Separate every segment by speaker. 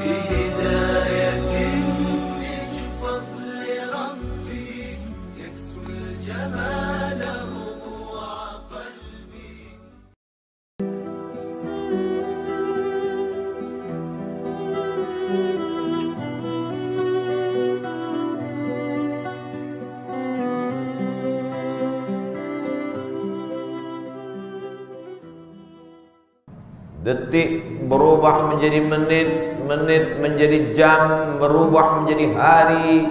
Speaker 1: بهداية من فضل ربي يكسو الجمال ربوع قلبي.
Speaker 2: Detik berubah menjadi menit, menit menjadi jam, berubah menjadi hari,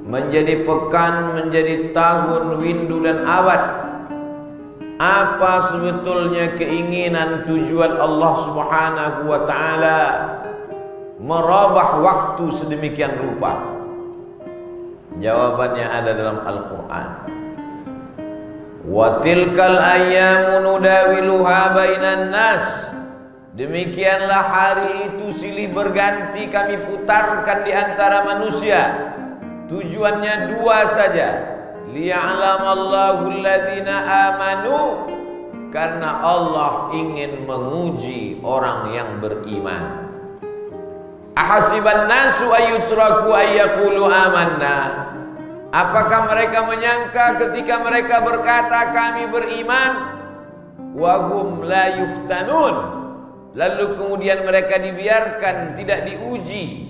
Speaker 2: menjadi pekan, menjadi tahun, windu dan abad. Apa sebetulnya keinginan tujuan Allah Subhanahu wa taala merubah waktu sedemikian rupa? Jawabannya ada dalam Al-Qur'an. Wa tilkal ayyamu nudawiluha bainan nas. Demikianlah hari itu silih berganti kami putarkan di antara manusia. Tujuannya dua saja. Liya'lamallahu alladhina amanu. Karena Allah ingin menguji orang yang beriman. Ahasiban nasu ayyutsraku ayyaqulu amanna. Apakah mereka menyangka ketika mereka berkata kami beriman, wa hum la yuftanun, lalu kemudian mereka dibiarkan tidak diuji?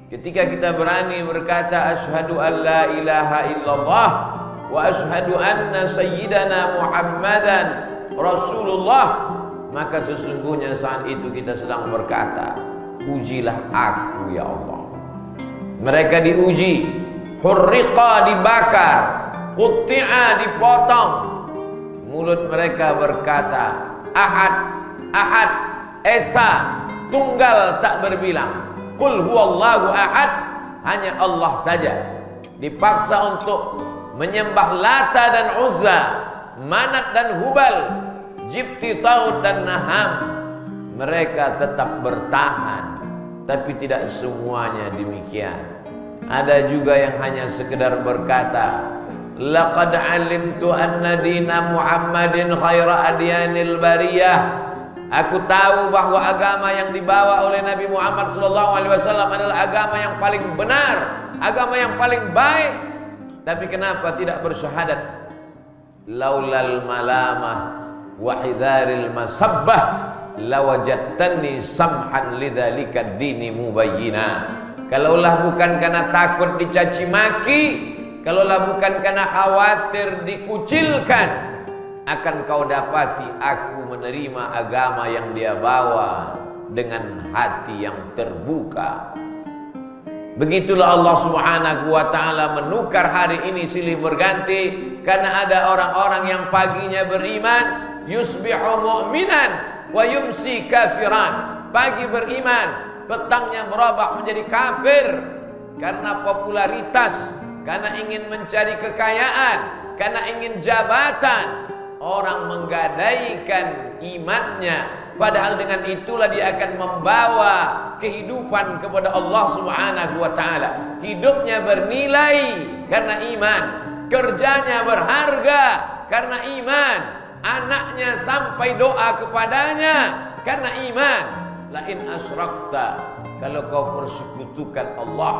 Speaker 2: Ketika kita berani berkata asyhadu an la ilaha illallah wa asyhadu anna sayyidana Muhammadan Rasulullah, maka sesungguhnya saat itu kita sedang berkata, ujilah aku ya Allah. Mereka diuji, hurriqa dibakar, qutti'a dipotong. Mulut mereka berkata ahad, ahad, esa, tunggal tak berbilang. Qul huwallahu ahad, hanya Allah saja. Dipaksa untuk menyembah Lata dan Uzza, Manat dan Hubal, Jibti, Taut dan Naham. Mereka tetap bertahan, tapi tidak semuanya demikian. Ada juga yang hanya sekedar berkata, laqad alimtu anna dina Muhammadin khaira adyanil bariyah. Aku tahu bahwa agama yang dibawa oleh Nabi Muhammad SAW adalah agama yang paling benar, agama yang paling baik. Tapi kenapa tidak bersyahadat? Laulal malamah wa hidharil masabbah lawajadtani samhan lidzalika dini mubayyina. Kalaulah bukan karena takut dicaci maki, kalaulah bukan karena khawatir dikucilkan, akan kau dapati aku menerima agama yang dia bawa dengan hati yang terbuka. Begitulah Allah Subhanahu wa taala menukar hari ini silih berganti, karena ada orang-orang yang paginya beriman, yusbihu mu'minan wa yumsi kafiran. Pagi beriman, petangnya berubah menjadi kafir karena popularitas, karena ingin mencari kekayaan, karena ingin jabatan. Orang menggadaikan imannya, padahal dengan itulah dia akan membawa kehidupan kepada Allah Subhanahu wa taala. Hidupnya bernilai karena iman, kerjanya berharga karena iman, anaknya sampai doa kepadanya karena iman. La in asyrakta, kalau kau persekutukan Allah,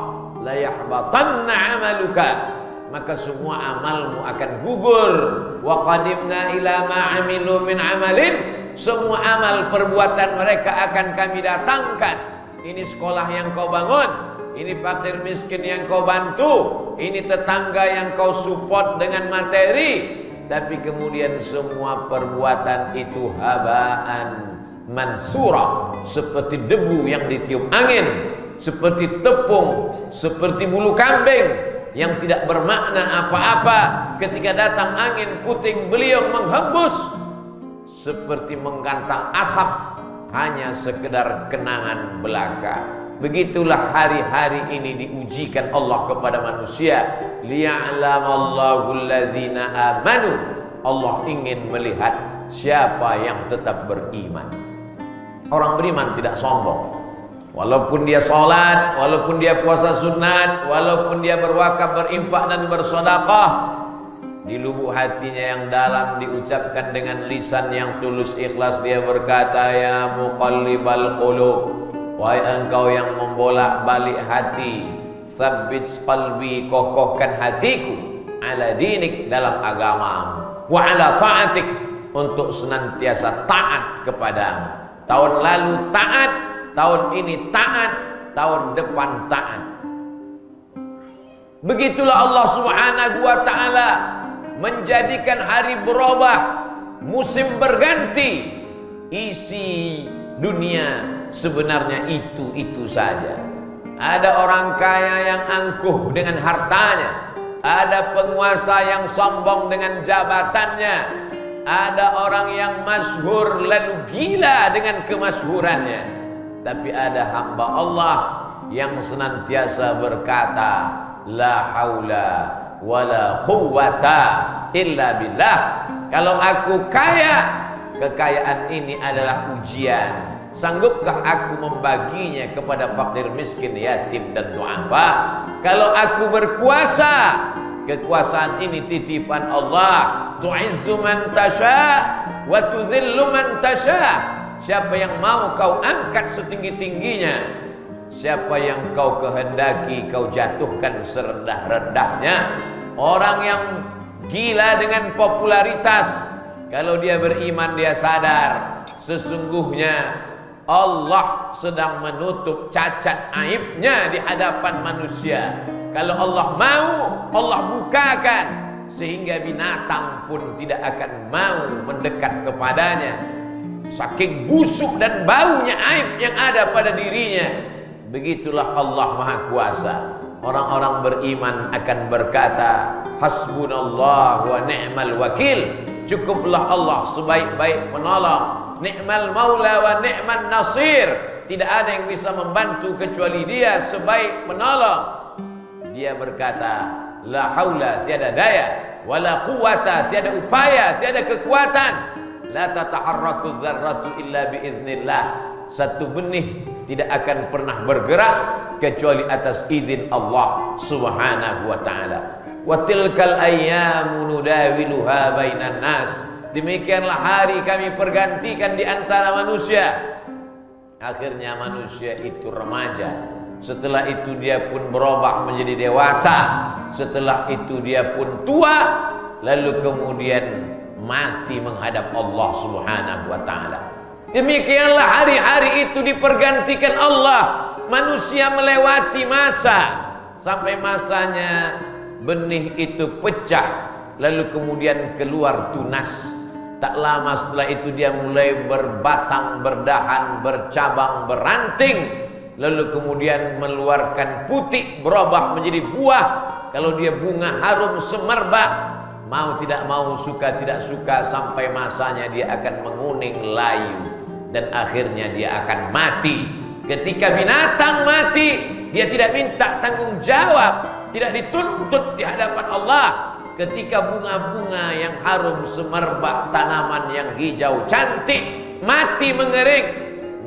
Speaker 2: la yahbatanna amaluka, maka semua amalmu akan gugur. Wa qadimna ila ma amilu min amalin, semua amal perbuatan mereka akan kami datangkan. Ini sekolah yang kau bangun, ini fakir miskin yang kau bantu, ini tetangga yang kau support dengan materi, tapi kemudian semua perbuatan itu habaan mansura, seperti debu yang ditiup angin, seperti tepung, seperti bulu kambing yang tidak bermakna apa-apa. Ketika datang angin puting beliung menghembus, seperti menggantang asap, hanya sekedar kenangan belaka. Begitulah hari-hari ini diujikan Allah kepada manusia. Liya'lamallahu alladhina amanu, Allah ingin melihat siapa yang tetap beriman. Orang beriman tidak sombong. Walaupun dia sholat, walaupun dia puasa sunat, walaupun dia berwakaf, berinfak dan bersedekah, di lubuk hatinya yang dalam diucapkan dengan lisan yang tulus ikhlas, dia berkata, ya muqallibal qulub, Wahai engkau yang membolak-balik hati, sabbit qalbi, kokohkan hatiku, ala dinik, dalam agamamu, wa ala ta'atik, untuk senantiasa taat kepadamu. Tahun lalu taat, tahun ini taat, tahun depan taat. Begitulah Allah Subhanahu wa ta'ala menjadikan hari berubah, musim berganti. Isi dunia sebenarnya itu saja. Ada orang kaya yang angkuh dengan hartanya, ada penguasa yang sombong dengan jabatannya, ada orang yang masyhur lalu gila dengan kemasyhurannya. Tapi ada hamba Allah yang senantiasa berkata, la haula wala quwwata illa billah. Kalau aku kaya, kekayaan ini adalah ujian. Sanggupkah aku membaginya kepada fakir, miskin, yatim dan du'afa? Kalau aku berkuasa, kekuasaan ini titipan Allah. Tu'izzu man tasha wa tudhillu man tasha. Siapa yang mau kau angkat setinggi-tingginya, siapa yang kau kehendaki kau jatuhkan serendah-rendahnya. Orang yang gila dengan popularitas, kalau dia beriman dia sadar sesungguhnya Allah sedang menutup cacat aibnya di hadapan manusia. Kalau Allah mau, Allah bukakan sehingga binatang pun tidak akan mau mendekat kepadanya. Saking busuk dan baunya aib yang ada pada dirinya. Begitulah Allah Maha Kuasa. Orang-orang beriman akan berkata, hasbunallah wa ni'mal wakil. Cukuplah Allah sebaik-baik penolong. Ni'mal maula wa ni'man nasir. Tidak ada yang bisa membantu kecuali Dia sebaik penolong. Dia berkata, la haula, tiada daya, wala quwata, tiada upaya, tiada kekuatan, la tataharraku dzarratu illa biiznillah. Satu benih tidak akan pernah bergerak kecuali atas izin Allah Subhanahu wa ta'ala. Wa tilkal ayyamu nudawiluha bainan nas. Demikianlah hari kami pergantikan di antara manusia. Akhirnya manusia itu remaja. Setelah itu dia pun berubah menjadi dewasa. Setelah itu dia pun tua. Lalu kemudian mati menghadap Allah Subhanahu wa ta'ala. Demikianlah hari-hari itu dipergantikan Allah. Manusia melewati masa, sampai masanya benih itu pecah, lalu kemudian keluar tunas. Tak lama setelah itu dia mulai berbatang, berdahan, bercabang, beranting, lalu kemudian mengeluarkan putik, berubah menjadi buah. Kalau dia bunga harum semerbak, mau tidak mau, suka tidak suka, sampai masanya dia akan menguning layu dan akhirnya dia akan mati. Ketika binatang mati, dia tidak minta tanggung jawab, tidak dituntut di hadapan Allah. Ketika bunga-bunga yang harum semerbak, tanaman yang hijau cantik mati mengering,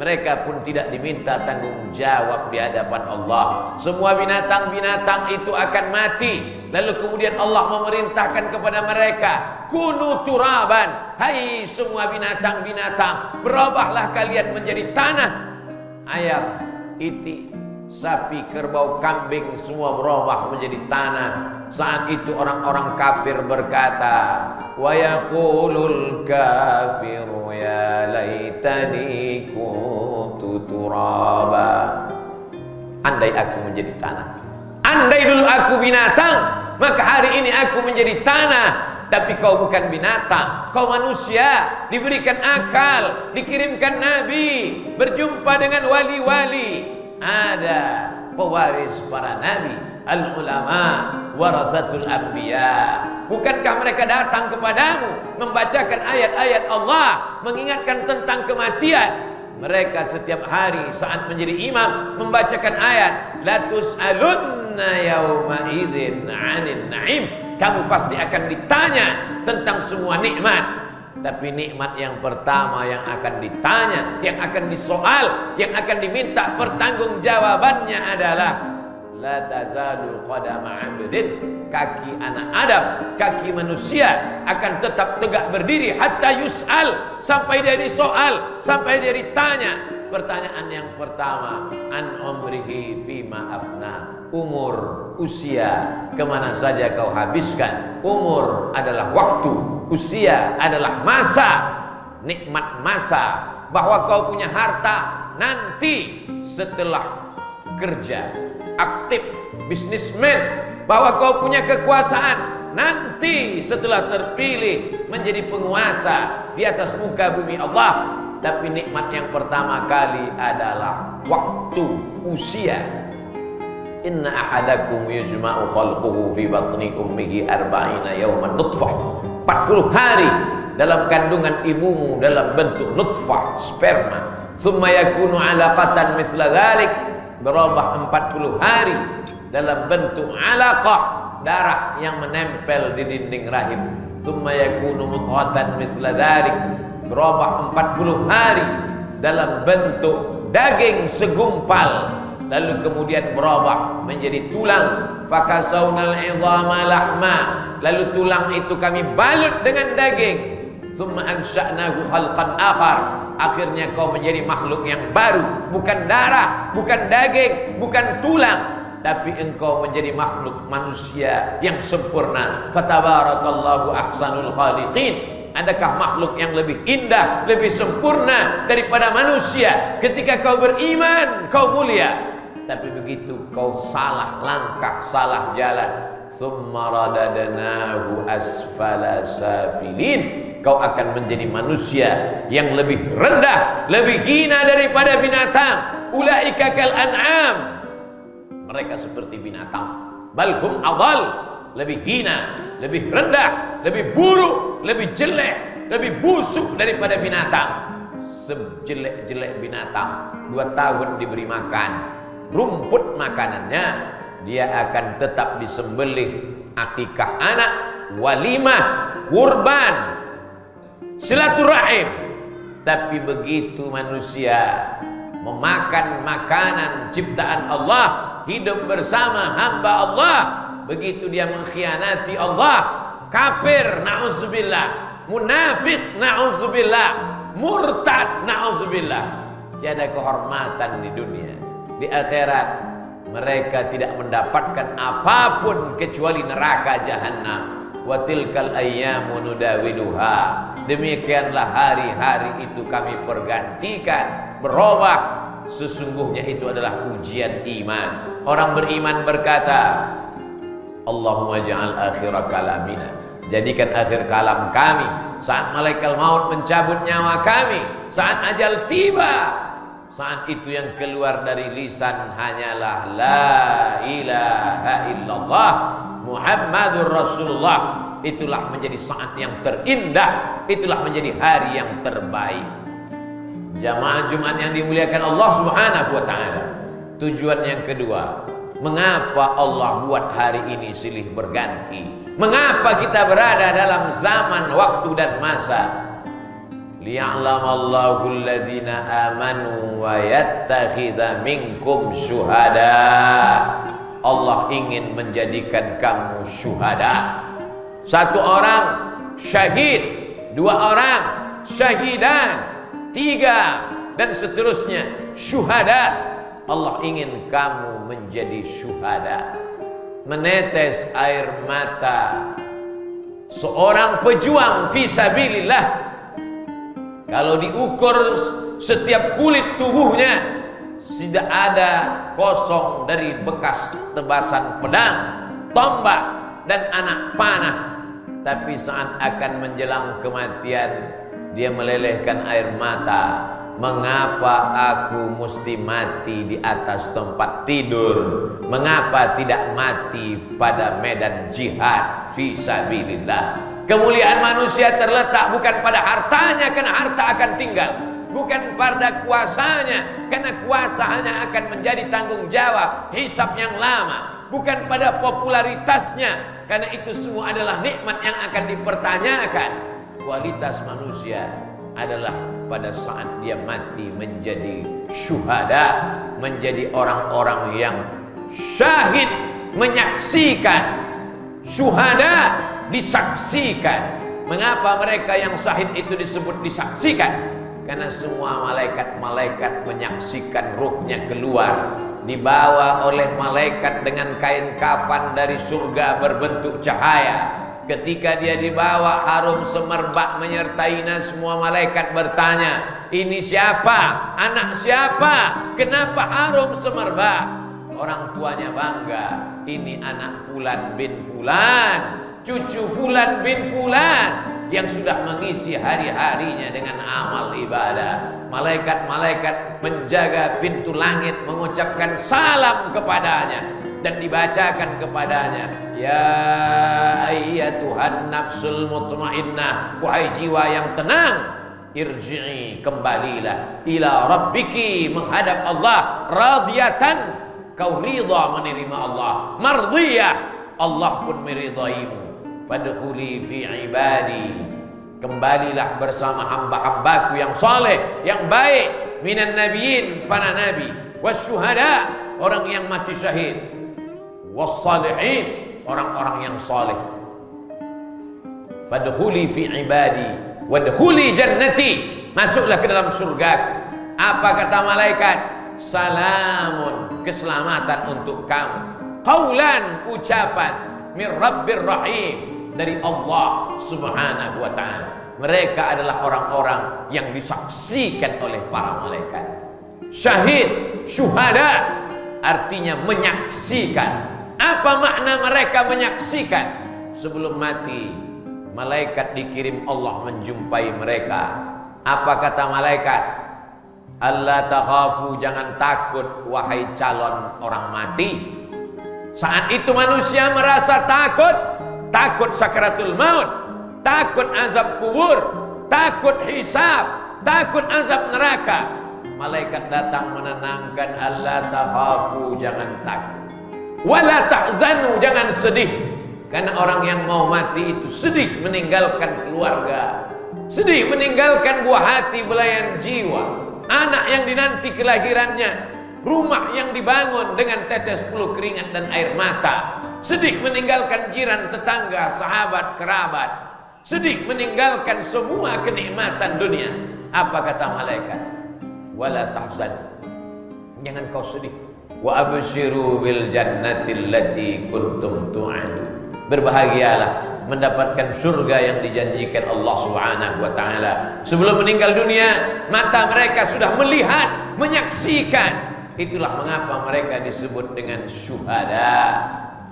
Speaker 2: mereka pun tidak diminta tanggung jawab di hadapan Allah. Semua binatang-binatang itu akan mati. Lalu kemudian Allah memerintahkan kepada mereka, kunu turaban, hai semua binatang-binatang, berubahlah kalian menjadi tanah. Ayam, itik, sapi, kerbau, kambing, semua berubah menjadi tanah. Saat itu orang-orang kafir berkata, wa yaqulul kafiru ya laitani kuntu turaba. Andai aku menjadi tanah, andai dulu aku binatang, maka hari ini aku menjadi tanah. Tapi kau bukan binatang, kau manusia, diberikan akal, dikirimkan nabi, berjumpa dengan wali-wali. Ada pewaris para nabi, al-ulama warasatul anbiya. Bukankah mereka datang kepadamu membacakan ayat-ayat Allah, mengingatkan tentang kematian? Mereka setiap hari saat menjadi imam membacakan ayat, la tus'alunna yawma idzin 'anil na'im. Kamu pasti akan ditanya tentang semua nikmat. Tapi nikmat yang pertama yang akan ditanya, yang akan disoal, yang akan diminta pertanggungjawabannya adalah la tazalu qadama 'abdin, kaki anak Adam, kaki manusia akan tetap tegak berdiri hatta yus'al, sampai dia disoal, sampai dia ditanya. Pertanyaan yang pertama, an umrihi fima afna. Umur, usia, kemana saja kau habiskan? Umur adalah waktu, usia adalah masa, nikmat masa. Bahwa kau punya harta nanti setelah kerja, aktif, bisnismen. Bahwa kau punya kekuasaan nanti setelah terpilih menjadi penguasa di atas muka bumi Allah. Tapi nikmat yang pertama kali adalah waktu, usia. Inna ahadakum yujma'u khalquhu fi batni ummihi arba'ina yawman nutfah. 40 hari dalam kandungan ibumu dalam bentuk nutfah, sperma. Tsumma yakunu 'alaqatan mithla dzalik. Berubah 40 hari dalam bentuk 'alaqah, darah yang menempel di dinding rahim. Tsumma yakunu mudghatan mithla dzalik. Berubah 40 hari dalam bentuk daging segumpal. Lalu kemudian berubah menjadi tulang. Fakasawnal 'idhama lahma. Lalu tulang itu kami balut dengan daging. Tsumma ansha'nahu khalqan akhar. Akhirnya kau menjadi makhluk yang baru, bukan darah, bukan daging, bukan tulang, tapi engkau menjadi makhluk manusia yang sempurna. Fatabarakallahu ahsanul khaliqin. Adakah makhluk yang lebih indah, lebih sempurna daripada manusia? Ketika kau beriman, kau mulia. Tapi begitu kau salah langkah, salah jalan, summa radadnahu asfala safilin, kau akan menjadi manusia yang lebih rendah, lebih hina daripada binatang. Ulaika kal an'am, mereka seperti binatang. Balhum adal, lebih hina, lebih rendah, lebih buruk, lebih jelek, lebih busuk daripada binatang. Sejelek-jelek binatang 2 tahun diberi makan rumput makanannya, dia akan tetap disembelih akikah anak, walimah, kurban, silaturahim. Tapi begitu manusia memakan makanan ciptaan Allah, hidup bersama hamba Allah, begitu dia mengkhianati Allah, kafir, na'udzubillah, munafik, na'udzubillah, murtad, na'udzubillah. Tiada kehormatan di dunia. Di akhirat mereka tidak mendapatkan apapun kecuali neraka jahanam. Wa tilkal ayyamu nudawiluha. Demikianlah hari-hari itu kami pergantikan, berubah. Sesungguhnya itu adalah ujian iman. Orang beriman berkata, Allahumma ja'al akhira kalamina, jadikan akhir kalam kami saat malaikat maut mencabut nyawa kami, saat ajal tiba. Saat itu yang keluar dari lisan hanyalah la ilaha illallah Muhammadur Rasulullah. Itulah menjadi saat yang terindah, itulah menjadi hari yang terbaik. Jamaah Jumat yang dimuliakan Allah Subhanahu wa taala. Tujuan yang kedua, mengapa Allah buat hari ini silih berganti? Mengapa kita berada dalam zaman, waktu dan masa? Liya'lamallahu alladhina amanu wa yattakhidha minkum syuhada. Allah ingin menjadikan kamu syuhada. 1 orang syahid, 2 orang syahidan, 3 dan seterusnya syuhada. Allah ingin kamu menjadi syuhada. Menetes air mata seorang pejuang fisabilillah, kalau diukur setiap kulit tubuhnya tidak ada kosong dari bekas tebasan pedang, tombak dan anak panah. Tapi saat akan menjelang kematian, dia melelehkan air mata. Mengapa aku mesti mati di atas tempat tidur? Mengapa tidak mati pada medan jihad fisabilillah? Kemuliaan manusia terletak bukan pada hartanya, karena harta akan tinggal. Bukan pada kuasanya, karena kuasa hanya akan menjadi tanggung jawab, hisab yang lama. Bukan pada popularitasnya, karena itu semua adalah nikmat yang akan dipertanyakan. Kualitas manusia adalah pada saat dia mati menjadi syuhada, menjadi orang-orang yang syahid, menyaksikan. Syuhada disaksikan. Mengapa mereka yang syahid itu disebut disaksikan? Karena semua malaikat-malaikat menyaksikan ruhnya keluar, dibawa oleh malaikat dengan kain kafan dari surga berbentuk cahaya. Ketika dia dibawa, harum semerbak menyertainya. Semua malaikat bertanya, ini siapa? Anak siapa? Kenapa harum semerbak? Orang tuanya bangga, ini anak Fulan bin Fulan, cucu Fulan bin Fulan, yang sudah mengisi hari-harinya dengan amal ibadah. Malaikat-malaikat menjaga pintu langit mengucapkan salam kepadanya dan dibacakan kepadanya, ya ayyatuhan nafsul mutmainnah, wahai jiwa yang tenang, irji'i, kembalilah, ila rabbiki, menghadap Allah, radiyatan, kau ridha menerima Allah, mardiyah, Allah pun meridaimu, fadkhuli fi ibadi, kembalilah bersama hamba-hambaku yang saleh, yang baik, minan nabiyyin, para nabi, wasyuhada, orang yang mati syahid, wassalihin, orang-orang yang saleh. Fadkhuli fi ibadi wadkhuli jannati, masuklah ke dalam surgaku. Apa kata malaikat? Salamun, keselamatan untuk kamu. Qaulan, ucapan, min rabbir rahim, dari Allah subhanahu wa ta'ala. Mereka adalah orang-orang yang disaksikan oleh para malaikat. Syahid, syuhada, artinya menyaksikan. Apa makna mereka menyaksikan? Sebelum mati, malaikat dikirim Allah menjumpai mereka. Apa kata malaikat? Allah takhafu, jangan takut wahai calon orang mati. Saat itu manusia merasa takut, takut sakaratul maut, takut azab kubur, takut hisab, takut azab neraka. Malaikat datang menenangkan, Allah takhafu, jangan takut, wala tahzanu, jangan sedih. Karena orang yang mau mati itu sedih meninggalkan keluarga, sedih meninggalkan buah hati, belayan jiwa, anak yang dinanti kelahirannya, rumah yang dibangun dengan tetes peluh keringat dan air mata, sedih meninggalkan jiran, tetangga, sahabat, kerabat, sedih meninggalkan semua kenikmatan dunia. Apa kata malaikat? Wala tahzan, jangan kau sedih. Wa abshiru bil jannati allati kuntum tu'adun, berbahagialah mendapatkan surga yang dijanjikan Allah Subhanahu wa taala. Sebelum meninggal dunia, mata mereka sudah melihat, menyaksikan. Itulah mengapa mereka disebut dengan syuhada.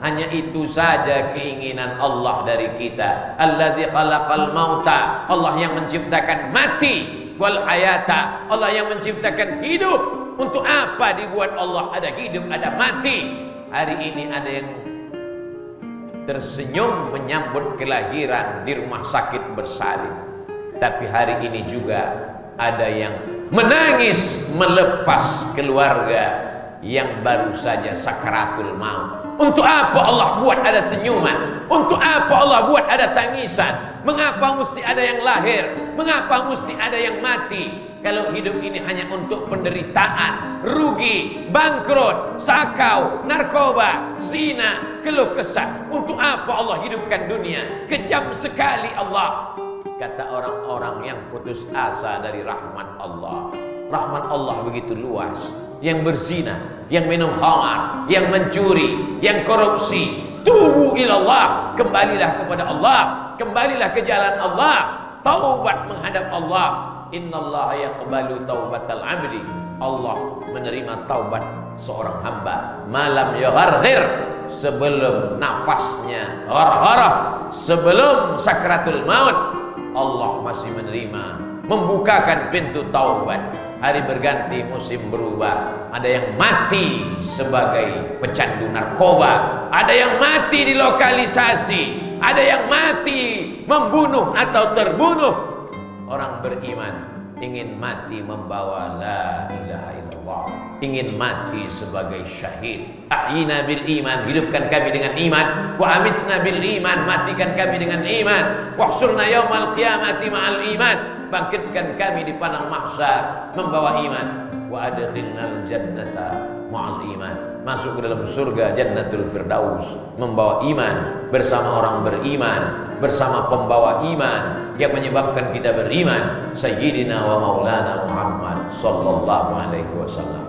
Speaker 2: Hanya itu saja keinginan Allah dari kita. Allazi khalaqal mauta, Allah yang menciptakan mati, wal hayata, Allah yang menciptakan hidup. Untuk apa dibuat Allah ada hidup, ada mati? Hari ini ada yang tersenyum menyambut kelahiran di rumah sakit bersalin, tapi hari ini juga ada yang menangis melepas keluarga yang baru saja sakaratul maut. Untuk apa Allah buat ada senyuman? Untuk apa Allah buat ada tangisan? Mengapa mesti ada yang lahir? Mengapa mesti ada yang mati? Kalau hidup ini hanya untuk penderitaan, rugi, bangkrut, sakau, narkoba, zina, keluh kesah, untuk apa Allah hidupkan dunia? Kejam sekali Allah. Kata orang-orang yang putus asa dari rahmat Allah. Rahmat Allah begitu luas. Yang berzina, yang minum khamar, yang mencuri, yang korupsi, tubu ilallah, kembalilah kepada Allah, kembalilah ke jalan Allah, taubat menghadap Allah. Innallaha yaqbalu taubatal abdi, Allah menerima taubat seorang hamba malam yagharghir, sebelum nafasnya ghargharah, sebelum sakratul maut, Allah masih menerima, membukakan pintu taubat. Hari berganti, musim berubah. Ada yang mati sebagai pecandu narkoba, ada yang mati di lokalisasi, ada yang mati membunuh atau terbunuh. Orang beriman ingin mati membawa la ilaha illallah, ingin mati sebagai syahid. Ahyina bil iman, hidupkan kami dengan iman. Wa amitna bil iman, matikan kami dengan iman. Wahsurna yaumal qiyamati ma'al iman, bangkitkan kami di padang mahsyar membawa iman. wa adkhilnal jannata ma'al iman. Masuk ke dalam surga Jannatul Firdaus membawa iman, bersama orang beriman, bersama pembawa iman yang menyebabkan kita beriman, Sayyidina wa Maulana Muhammad sallallahu alaihi wasallam.